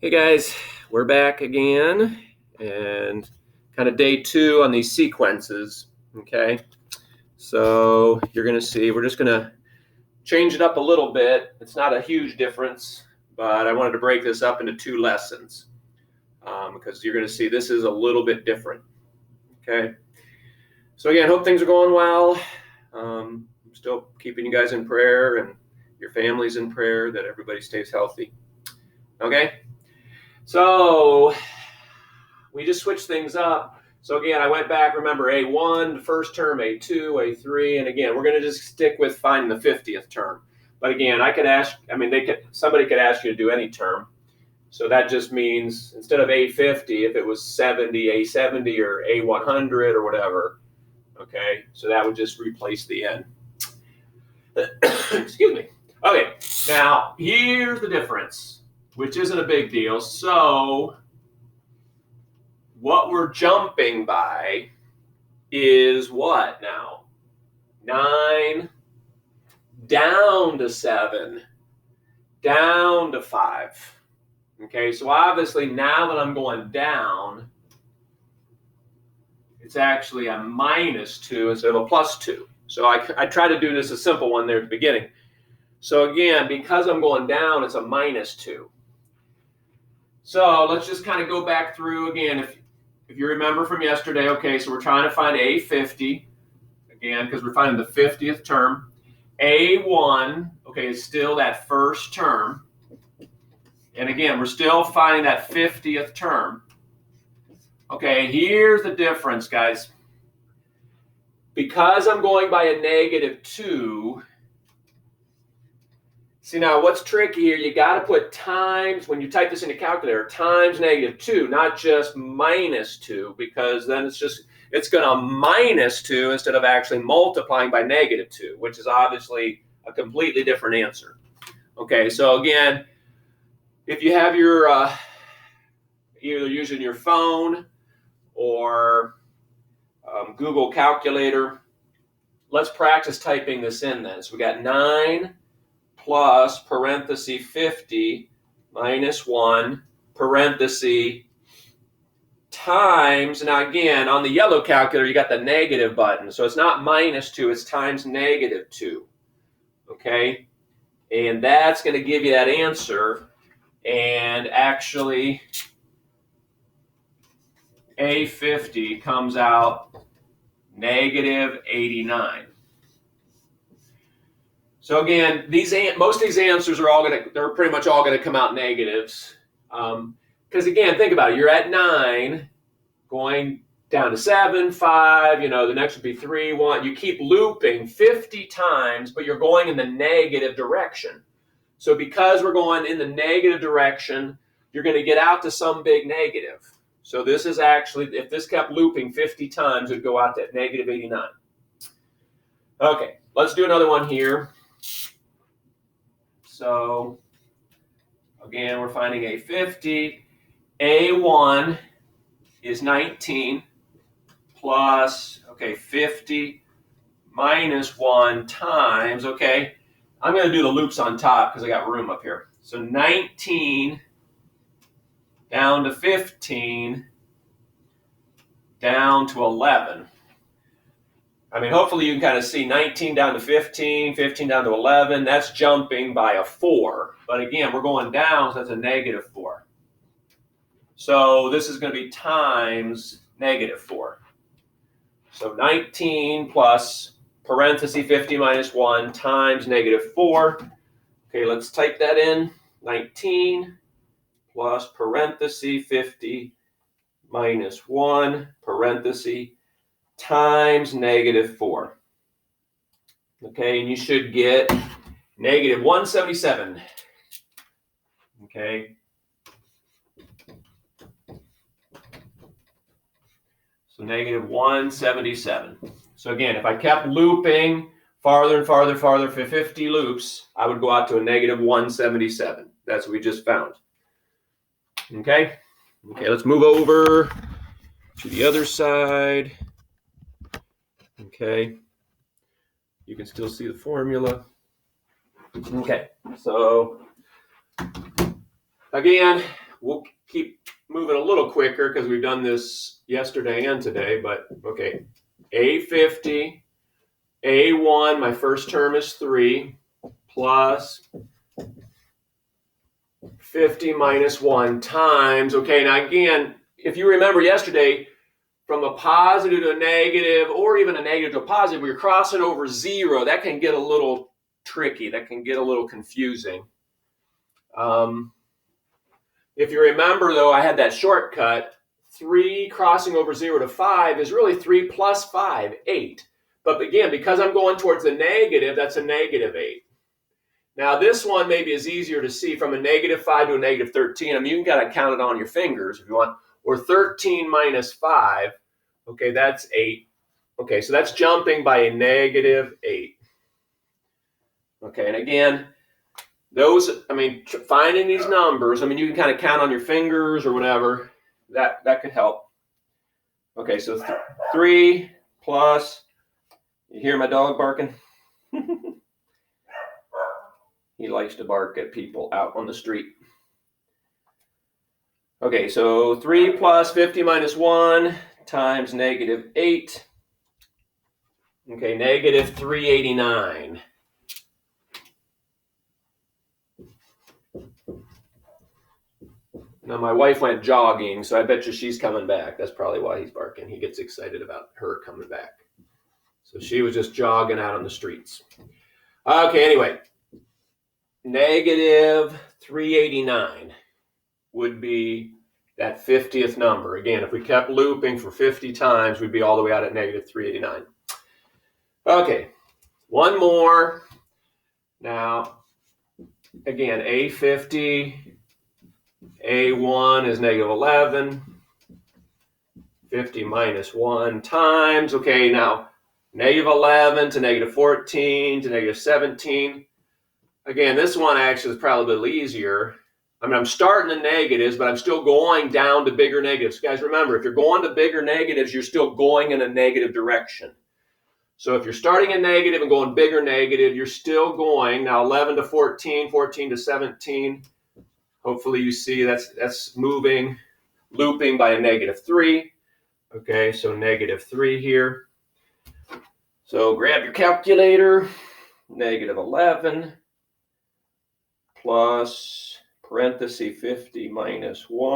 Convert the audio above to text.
Hey guys, we're back again and kind of day 2 on these sequences. Okay, so you're going to see we're just going to change it up a little bit. It's not a huge difference, but I wanted to break this up into 2 lessons because you're going to see this is a little bit different. Okay, so again, hope things are going well. I'm still keeping you guys in prayer and your families in prayer that everybody stays healthy. Okay. So we just switched things up. So again, I went back, remember A1, the first term, A2, A3, and again, we're going to just stick with finding the 50th term. But again, somebody could ask you to do any term. So that just means instead of A50, if it was 70, A70 or A100 or whatever, okay, so that would just replace the N. Excuse me. Okay, now here's the difference, which isn't a big deal. So what we're jumping by is what now? 9 down to 7, down to 5. Okay, so obviously now that I'm going down, it's actually a -2 instead of a +2. So I try to do this a simple one there at the beginning. So again, because I'm going down, it's a -2. So let's just kind of go back through again. If you remember from yesterday, okay, so we're trying to find A50, again, because we're finding the 50th term. A1, okay, is still that first term. And again, we're still finding that 50th term. Okay, here's the difference, guys. Because I'm going by a -2, see now what's tricky here, you got to put times, when you type this in a calculator, times -2, not just -2, because then it's going to -2 instead of actually multiplying by -2, which is obviously a completely different answer. Okay, so again, if you have your either using your phone or Google Calculator, let's practice typing this in then. So we got 9 plus parenthesis 50 minus 1 parenthesis times, now again, on the yellow calculator, you got the negative button. So it's not -2, it's times -2. Okay? And that's going to give you that answer. And actually, A50 comes out -89. So again, most of these answers are they're pretty much all going to come out negatives. Because again, think about it. You're at 9, going down to 7, 5, the next would be 3, 1. You keep looping 50 times, but you're going in the negative direction. So because we're going in the negative direction, you're going to get out to some big negative. So this is actually, if this kept looping 50 times, it would go out to -89. Okay, let's do another one here. So again, we're finding A50. A1 is 19 plus, 50 minus 1 times, I'm going to do the loops on top because I got room up here. So 19 down to 15 down to 11. Hopefully you can kind of see 19 down to 15, 15 down to 11. That's jumping by a 4. But again, we're going down, so that's a -4. So this is going to be times -4. So 19 plus parenthesis 50 minus 1 times -4. Okay, let's type that in. 19 plus parenthesis 50 minus 1 parenthesis times -4. Okay, and you should get -177. Okay. So -177. So again, if I kept looping farther and farther for 50 loops, I would go out to a -177. That's what we just found. Okay? Okay, let's move over to the other side. Okay. You can still see the formula. Okay, so again, we'll keep moving a little quicker because we've done this yesterday and today, but okay. A50, A1, my first term is 3, plus 50 minus 1 times, okay, now again, if you remember yesterday, from a positive to a negative, or even a negative to a positive, we're crossing over 0. That can get a little tricky. That can get a little confusing. If you remember, though, I had that shortcut. 3 crossing over 0 to 5 is really 3 plus 5, 8. But again, because I'm going towards the negative, that's a negative 8. Now, this one maybe is easier to see from a negative 5 to a negative 13. I mean, you can kind of count it on your fingers if you want. Or 13 minus 5, okay, that's 8. Okay, so that's jumping by a negative 8. Okay, and again, those, I mean, finding these numbers, I mean, you can kind of count on your fingers or whatever. That could help. Okay, so 3 plus, you hear my dog barking? He likes to bark at people out on the street. Okay, so 3 plus 50 minus 1 times negative 8. Okay, negative 389. Now, my wife went jogging, so I bet you she's coming back. That's probably why he's barking. He gets excited about her coming back. So she was just jogging out on the streets. Okay, anyway. Negative 389 would be that 50th number. Again, if we kept looping for 50 times, we'd be all the way out at negative 389. Okay, one more. Now, again, A50, A1 is negative 11. 50 minus 1 times. Okay, now, negative 11 to negative 14 to negative 17. Again, this one actually is probably a little easier. I mean, I'm starting in negatives, but I'm still going down to bigger negatives. Guys, remember, if you're going to bigger negatives, you're still going in a negative direction. So if you're starting in negative and going bigger negative, you're still going. Now, 11 to 14, 14 to 17. Hopefully you see that's moving, looping by a negative 3. Okay, so negative 3 here. So grab your calculator. Negative 11. Plus parenthesis 50 minus 1.